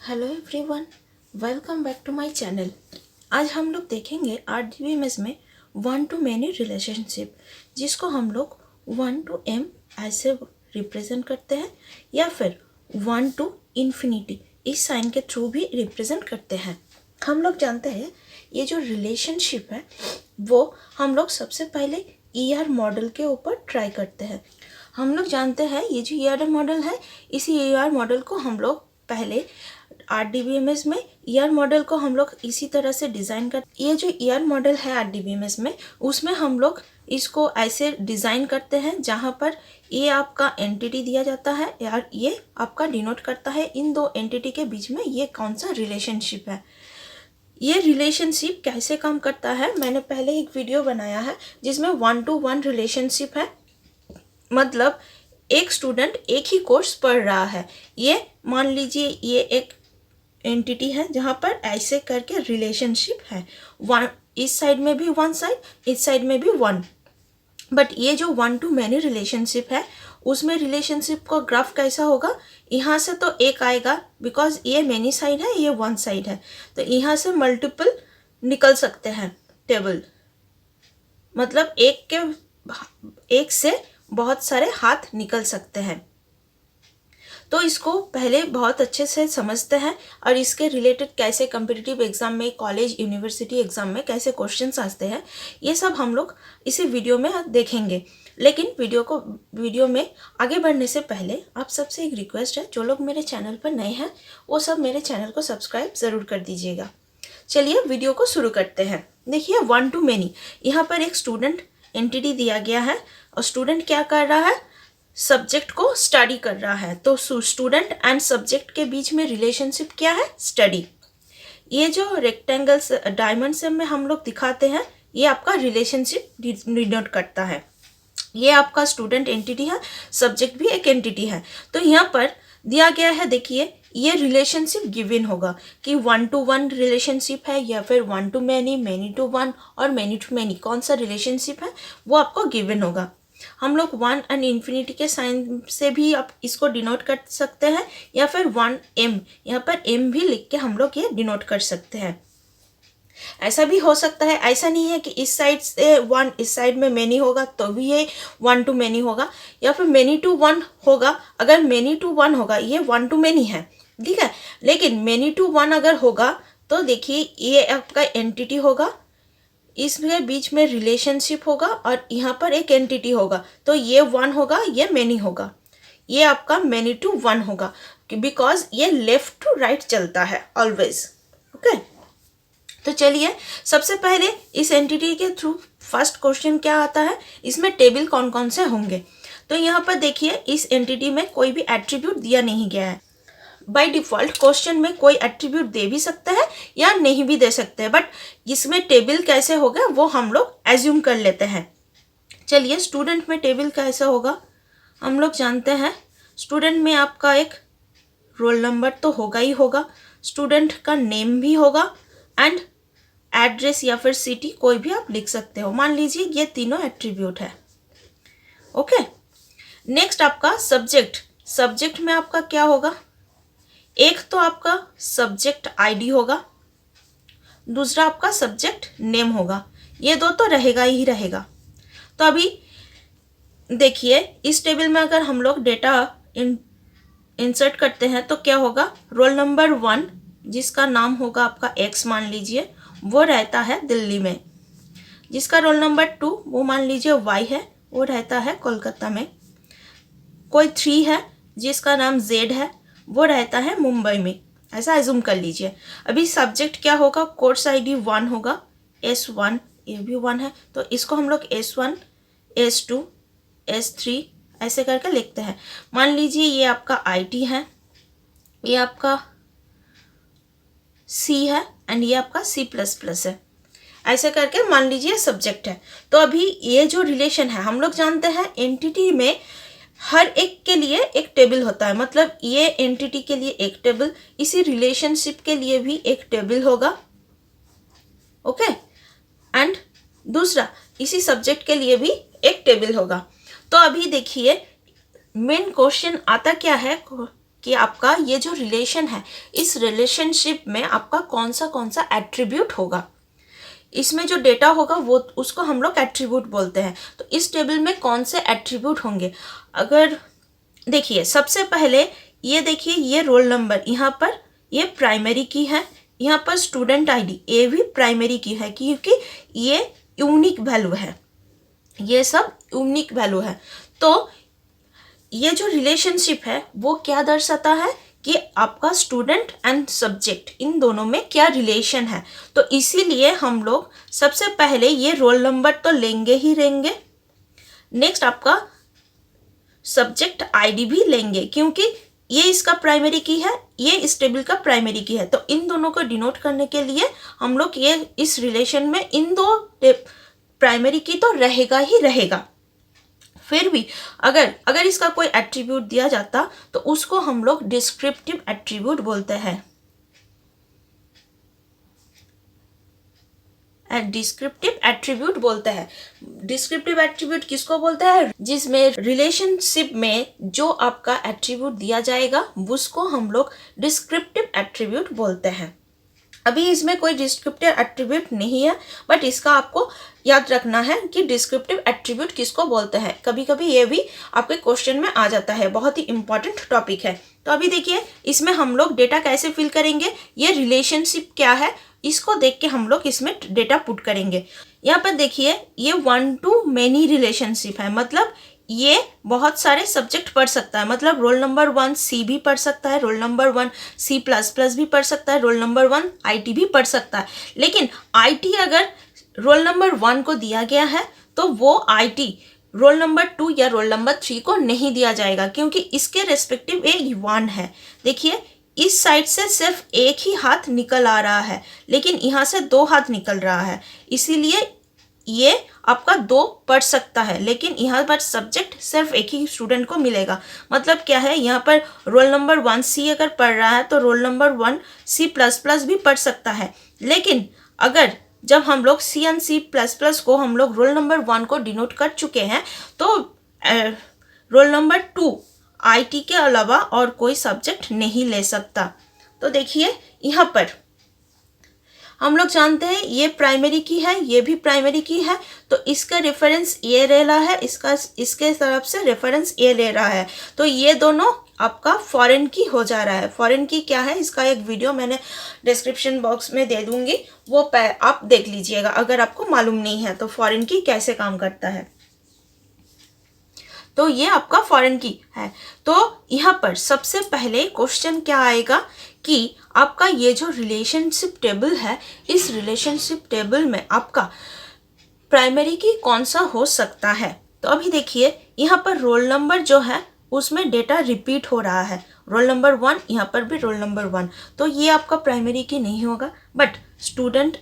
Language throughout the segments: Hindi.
Hello everyone, welcome back to my channel. आज हम लोग देखेंगे RDBMS में वन टू मैनी रिलेशनशिप, जिसको हम लोग 1 to m ऐसे रिप्रेजेंट करते हैं या फिर 1 to इन्फिनिटी इस साइन के थ्रू भी रिप्रेजेंट करते हैं। हम लोग जानते हैं ये जो रिलेशनशिप है वो हम लोग सबसे पहले ER मॉडल के ऊपर ट्राई करते हैं। हम लोग जानते हैं ये जो ER मॉडल है, इसी ER मॉडल को हम लोग पहले RDBMS में ER मॉडल को हम लोग इसी तरह से डिज़ाइन कर, ये जो ER मॉडल है RDBMS में, उसमें हम लोग इसको ऐसे डिज़ाइन करते हैं जहाँ पर ये आपका एंटिटी दिया जाता है और ये आपका डिनोट करता है इन दो एंटिटी के बीच में ये कौन सा रिलेशनशिप है। ये रिलेशनशिप कैसे काम करता है, मैंने पहले एक वीडियो बनाया है जिसमें 1 to 1 रिलेशनशिप है। मतलब एक स्टूडेंट एक ही कोर्स पढ़ रहा है, ये मान लीजिए ये एक एंटिटी है जहाँ पर ऐसे करके रिलेशनशिप है, वन इस साइड में भी वन साइड, इस साइड में भी वन। बट ये जो 1 to मैनी रिलेशनशिप है उसमें रिलेशनशिप का ग्राफ कैसा होगा, यहाँ से तो एक आएगा बिकॉज ये मैनी साइड है, ये वन साइड है, तो यहाँ से मल्टीपल निकल सकते हैं टेबल, मतलब एक से बहुत सारे हाथ निकल सकते हैं। तो इसको पहले बहुत अच्छे से समझते हैं और इसके रिलेटेड कैसे कॉम्पिटिटिव एग्जाम में, कॉलेज यूनिवर्सिटी एग्जाम में कैसे क्वेश्चंस आते हैं, ये सब हम लोग इसी वीडियो में देखेंगे। लेकिन वीडियो में आगे बढ़ने से पहले आप सबसे एक रिक्वेस्ट है, जो लोग मेरे चैनल पर नए हैं वो सब मेरे चैनल को सब्सक्राइब ज़रूर कर दीजिएगा। चलिए वीडियो को शुरू करते हैं। देखिए 1 to मैनी, यहाँ पर एक स्टूडेंट एंटिटी दिया गया है और स्टूडेंट क्या कर रहा है, सब्जेक्ट को स्टडी कर रहा है। तो स्टूडेंट एंड सब्जेक्ट के बीच में रिलेशनशिप क्या है, स्टडी। ये जो रेक्टेंगल्स डायमंड से में हम लोग दिखाते हैं ये आपका रिलेशनशिप डिनोट करता है। ये आपका स्टूडेंट एंटिटी है, सब्जेक्ट भी एक एंटिटी है। तो यहाँ पर दिया गया है, देखिए ये रिलेशनशिप गिवन होगा कि 1 to 1 रिलेशनशिप है या फिर 1 to मैनी, मैनी टू 1 और मैनी टू मैनी, कौन सा रिलेशनशिप है वो आपको गिवन होगा। हम लोग 1 एंड इन्फिनिटी के साइन से भी आप इसको डिनोट कर सकते हैं या फिर 1m, यहाँ पर m भी लिख के हम लोग ये डिनोट कर सकते हैं। ऐसा भी हो सकता है, ऐसा नहीं है कि इस साइड से 1 इस साइड में मैनी होगा तो भी ये 1 to मैनी होगा, या फिर मैनी टू 1 होगा। अगर मैनी टू 1 होगा ये 1 to मैनी है, ठीक है। लेकिन मैनी टू 1 अगर होगा तो देखिए ये आपका एंटिटी होगा, इसके बीच में रिलेशनशिप होगा और यहाँ पर एक एंटिटी होगा, तो ये 1 होगा, ये मैनी होगा, ये आपका मैनी टू 1 होगा बिकॉज ये लेफ्ट टू राइट चलता है ऑलवेज। ओके, तो चलिए सबसे पहले इस एंटिटी के थ्रू फर्स्ट क्वेश्चन क्या आता है, इसमें टेबल कौन कौन से होंगे। तो यहाँ पर देखिए इस एंटिटी में कोई भी एट्रीब्यूट दिया नहीं गया है। बाय डिफ़ॉल्ट क्वेश्चन में कोई एट्रीब्यूट दे भी सकता है या नहीं भी दे सकते हैं, बट इसमें टेबल कैसे होगा वो हम लोग एज्यूम कर लेते हैं। चलिए स्टूडेंट में टेबल कैसे होगा, हम लोग जानते हैं स्टूडेंट में आपका एक रोल नंबर तो होगा ही होगा, स्टूडेंट का नेम भी होगा एंड एड्रेस या फिर सिटी कोई भी आप लिख सकते हो। मान लीजिए ये तीनों एट्रीब्यूट है। ओके, नेक्स्ट आपका सब्जेक्ट में आपका क्या होगा, एक तो आपका सब्जेक्ट आईडी होगा, दूसरा आपका सब्जेक्ट नेम होगा, ये दो तो रहेगा ही रहेगा। तो अभी देखिए इस टेबल में अगर हम लोग डेटा इंसर्ट करते हैं तो क्या होगा, रोल नंबर 1 जिसका नाम होगा आपका एक्स मान लीजिए, वो रहता है दिल्ली में। जिसका रोल नंबर 2 वो मान लीजिए वाई है, वो रहता है कोलकाता में। कोई 3 है जिसका नाम जेड है, वो रहता है मुंबई में, ऐसा एज्यूम कर लीजिए। अभी सब्जेक्ट क्या होगा, कोर्स आईडी 1 होगा, S1 ये भी 1 है, तो इसको हम लोग S1 S2 S3 ऐसे करके लिखते हैं। मान लीजिए ये आपका IT है, ये आपका C है एंड ये आपका C++ है, ऐसे करके मान लीजिए सब्जेक्ट है। तो अभी ये जो रिलेशन है हम लोग जानते हैं एंटिटी में हर एक के लिए एक टेबल होता है, मतलब ये एंटिटी के लिए एक टेबल, इसी रिलेशनशिप के लिए भी एक टेबल होगा। ओके, एंड दूसरा इसी सब्जेक्ट के लिए भी एक टेबल होगा। तो अभी देखिए मेन क्वेश्चन आता क्या है, कि आपका ये जो रिलेशन है, इस रिलेशनशिप में आपका कौन सा एट्रीब्यूट होगा। इसमें जो डेटा होगा वो उसको हम लोग एट्रीब्यूट बोलते हैं। तो इस टेबल में कौन से एट्रीब्यूट होंगे, अगर देखिए सबसे पहले ये देखिए, ये रोल नंबर यहाँ पर ये प्राइमरी की है, यहाँ पर स्टूडेंट आईडी ये भी प्राइमरी की है क्योंकि ये यूनिक वैल्यू है, ये सब यूनिक वैल्यू है। तो ये जो रिलेशनशिप है वो क्या दर्शाता है कि आपका स्टूडेंट एंड सब्जेक्ट इन दोनों में क्या रिलेशन है। तो इसीलिए हम लोग सबसे पहले ये रोल नंबर तो लेंगे ही लेंगे, नेक्स्ट आपका सब्जेक्ट आईडी भी लेंगे क्योंकि ये इसका प्राइमरी की है, ये इस टेबल का प्राइमरी की है। तो इन दोनों को डिनोट करने के लिए हम लोग ये इस रिलेशन में इन दो प्राइमरी की तो रहेगा ही रहेगा। फिर भी अगर इसका कोई एट्रीब्यूट दिया जाता तो उसको हम लोग डिस्क्रिप्टिव एट्रीब्यूट बोलते हैं। डिस्क्रिप्टिव एट्रीब्यूट बोलते हैं। डिस्क्रिप्टिव एट्रीब्यूट किसको बोलते हैं, जिसमें रिलेशनशिप में जो आपका एट्रीब्यूट दिया जाएगा उसको हम लोग डिस्क्रिप्टिव एट्रीब्यूट बोलते हैं। अभी इसमें कोई डिस्क्रिप्टिव एट्रीब्यूट नहीं है, बट इसका आपको याद रखना है कि डिस्क्रिप्टिव एट्रीब्यूट किसको बोलते हैं। कभी कभी ये भी आपके क्वेश्चन में आ जाता है, बहुत ही इंपॉर्टेंट टॉपिक है। तो अभी देखिए इसमें हम लोग डेटा कैसे फिल करेंगे, ये रिलेशनशिप क्या है इसको देख के हम लोग इसमें डेटा पुट करेंगे। यहाँ पर देखिए ये 1 to many रिलेशनशिप है, मतलब ये बहुत सारे सब्जेक्ट पढ़ सकता है, मतलब रोल नंबर 1 सी भी पढ़ सकता है, रोल नंबर 1 C++ भी पढ़ सकता है, रोल नंबर 1 IT भी पढ़ सकता है। लेकिन IT अगर रोल नंबर 1 को दिया गया है तो वो IT रोल नंबर 2 या रोल नंबर 3 को नहीं दिया जाएगा क्योंकि इसके रेस्पेक्टिव एक 1 है। देखिए इस साइड से सिर्फ एक ही हाथ निकल आ रहा है, लेकिन यहाँ से 2 हाथ निकल रहा है, इसीलिए ये आपका 2 पढ़ सकता है, लेकिन यहाँ पर सब्जेक्ट सिर्फ एक ही स्टूडेंट को मिलेगा। मतलब क्या है, यहाँ पर रोल नंबर 1 C अगर पढ़ रहा है तो रोल नंबर 1 C++ भी पढ़ सकता है। लेकिन अगर जब हम लोग C and C++ को हम लोग रोल नंबर 1 को डिनोट कर चुके हैं तो रोल नंबर 2 IT के अलावा और कोई सब्जेक्ट नहीं ले सकता। तो देखिए यहाँ पर हम लोग जानते हैं ये प्राइमरी की है, ये भी प्राइमरी की है, तो इसका रेफरेंस ये ले रहा है, इसके तरफ से रेफरेंस ये ले रहा है, तो ये दोनों आपका फॉरेन की हो जा रहा है। फॉरेन की क्या है इसका एक वीडियो मैंने डिस्क्रिप्शन बॉक्स में दे दूंगी, वो आप देख लीजिएगा अगर आपको मालूम नहीं है तो फॉरेन की कैसे काम करता है। तो ये आपका फॉरेन की है। तो यहाँ पर सबसे पहले क्वेश्चन क्या आएगा कि आपका ये जो रिलेशनशिप टेबल है, इस रिलेशनशिप टेबल में आपका प्राइमरी की कौन सा हो सकता है। तो अभी देखिए यहाँ पर रोल नंबर जो है उसमें डेटा रिपीट हो रहा है, रोल नंबर 1, यहाँ पर भी रोल नंबर 1, तो ये आपका प्राइमरी की नहीं होगा। बट स्टूडेंट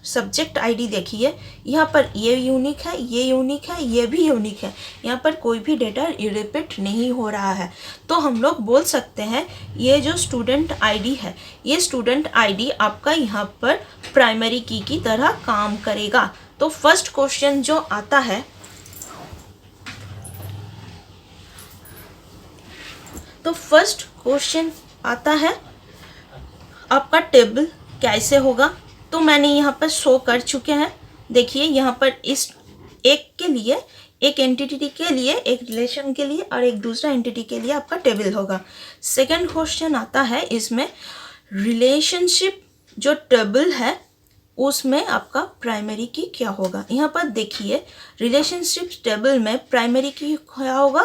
सब्जेक्ट आईडी देखिए, यहाँ पर ये यूनिक है, ये यूनिक है, ये भी यूनिक है, यहाँ पर कोई भी डेटा रिपीट नहीं हो रहा है। तो हम लोग बोल सकते हैं ये जो स्टूडेंट आईडी है, ये स्टूडेंट आईडी आपका यहाँ पर प्राइमरी की तरह काम करेगा। तो फर्स्ट क्वेश्चन जो आता है, तो फर्स्ट क्वेश्चन आता है आपका टेबल कैसे होगा। तो मैंने यहाँ पर शो कर चुके हैं, देखिए यहाँ पर इस एक के लिए, एक एंटिटी के लिए, एक रिलेशन के लिए और एक दूसरा एंटिटी के लिए आपका टेबल होगा। सेकंड क्वेश्चन आता है इसमें रिलेशनशिप जो टेबल है उसमें आपका प्राइमरी की क्या होगा। यहाँ पर देखिए रिलेशनशिप टेबल में प्राइमरी की क्या होगा,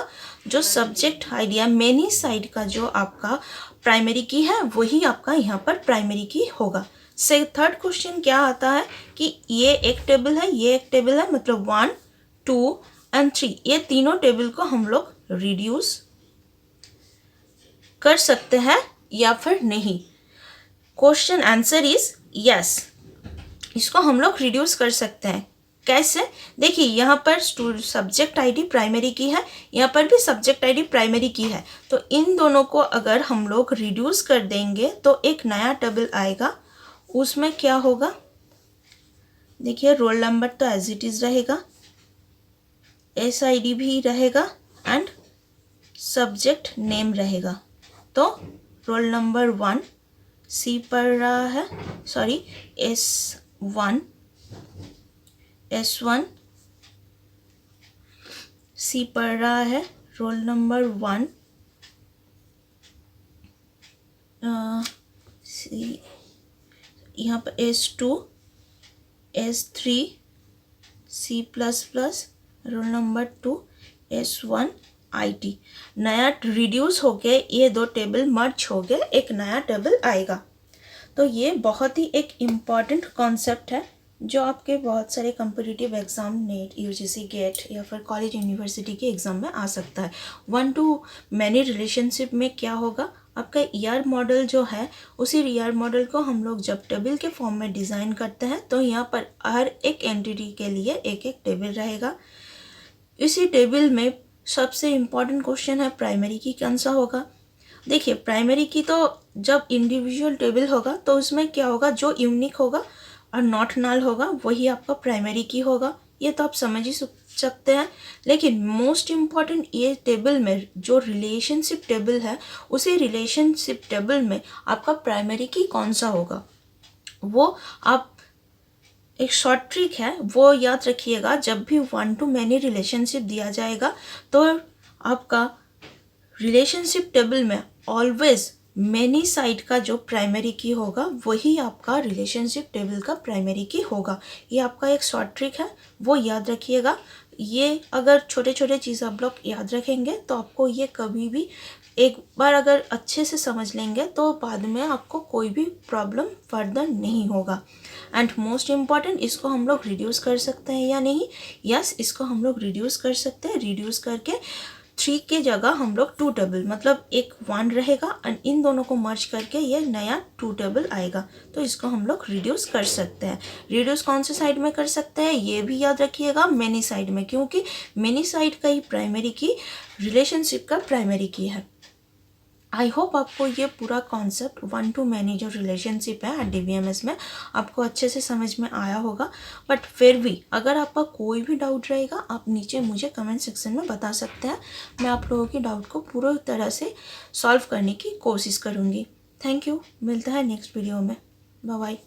जो सब्जेक्ट आईडी है मेनी साइड का जो आपका प्राइमरी की है वही आपका यहाँ पर प्राइमरी की होगा। थर्ड क्वेश्चन क्या आता है कि ये एक टेबल है, ये एक टेबल है, मतलब 1, 2 and 3 ये तीनों टेबल को हम लोग रिड्यूस कर सकते हैं या फिर नहीं। क्वेश्चन आंसर इज यस, इसको हम लोग रिड्यूस कर सकते हैं। कैसे, देखिए यहाँ पर सब्जेक्ट आईडी प्राइमरी की है, यहाँ पर भी सब्जेक्ट आईडी प्राइमरी की है, तो इन दोनों को अगर हम लोग रिड्यूस कर देंगे तो एक नया टेबल आएगा। उसमें क्या होगा, देखिए रोल नंबर तो एज इट इज़ रहेगा, SID भी रहेगा एंड सब्जेक्ट नेम रहेगा। तो रोल नंबर 1 सी पढ़ रहा है, सॉरी S1 सी पढ़ रहा है। रोल नंबर 1 सी, यहाँ पर S2 S3 C++, roll number 2 S1 IT। नया रिड्यूस हो गए, ये दो टेबल मर्ज हो गए, एक नया टेबल आएगा। तो ये बहुत ही एक इम्पॉर्टेंट कॉन्सेप्ट है जो आपके बहुत सारे competitive exam net UGC gate या फिर कॉलेज यूनिवर्सिटी के एग्ज़ाम में आ सकता है। 1 to many रिलेशनशिप में क्या होगा, आपका ER मॉडल जो है, उसी ER मॉडल को हम लोग जब टेबल के फॉर्म में डिज़ाइन करते हैं तो यहाँ पर हर एक एंटिटी के लिए एक एक टेबल रहेगा। इसी टेबल में सबसे इम्पॉर्टेंट क्वेश्चन है प्राइमरी की कौन सा होगा। देखिए प्राइमरी की तो जब इंडिविजुअल टेबल होगा तो उसमें क्या होगा, जो यूनिक होगा और नॉट नल होगा वही आपका प्राइमरी की होगा। ये तो आप समझ ही सकते हैं। लेकिन मोस्ट इम्पॉर्टेंट ये टेबल में जो रिलेशनशिप टेबल है, उसी रिलेशनशिप टेबल में आपका प्राइमरी की कौन सा होगा, वो आप एक शॉर्ट ट्रिक है वो याद रखिएगा। जब भी 1 to many रिलेशनशिप दिया जाएगा तो आपका रिलेशनशिप टेबल में ऑलवेज मैनी साइड का जो प्राइमरी की होगा वही आपका रिलेशनशिप टेबल का प्राइमरी की होगा। ये आपका एक शॉर्ट ट्रिक है, वो याद रखिएगा। ये अगर छोटे छोटे चीज़ आप लोग याद रखेंगे तो आपको ये कभी भी एक बार अगर अच्छे से समझ लेंगे तो बाद में आपको कोई भी प्रॉब्लम फर्दर नहीं होगा। एंड मोस्ट इम्पॉर्टेंट, इसको हम लोग रिड्यूस कर सकते हैं या नहीं? यस, इसको हम लोग रिड्यूस कर सकते हैं। रिड्यूस करके 3 के जगह हम लोग 2 टेबल, मतलब एक 1 रहेगा और इन दोनों को मर्ज करके ये नया 2 टेबल आएगा। तो इसको हम लोग रिड्यूस कर सकते हैं। रिड्यूस कौन से साइड में कर सकते हैं ये भी याद रखिएगा, मेनी साइड में, क्योंकि मेनी साइड का ही प्राइमरी की रिलेशनशिप का प्राइमरी की है। आई होप आपको ये पूरा कॉन्सेप्ट 1 to many जो रिलेशनशिप है DBMS में आपको अच्छे से समझ में आया होगा। बट फिर भी अगर आपका कोई भी डाउट रहेगा आप नीचे मुझे कमेंट सेक्शन में बता सकते हैं। मैं आप लोगों की डाउट को पूरी तरह से सॉल्व करने की कोशिश करूँगी। थैंक यू, मिलता है नेक्स्ट वीडियो में। Bye bye.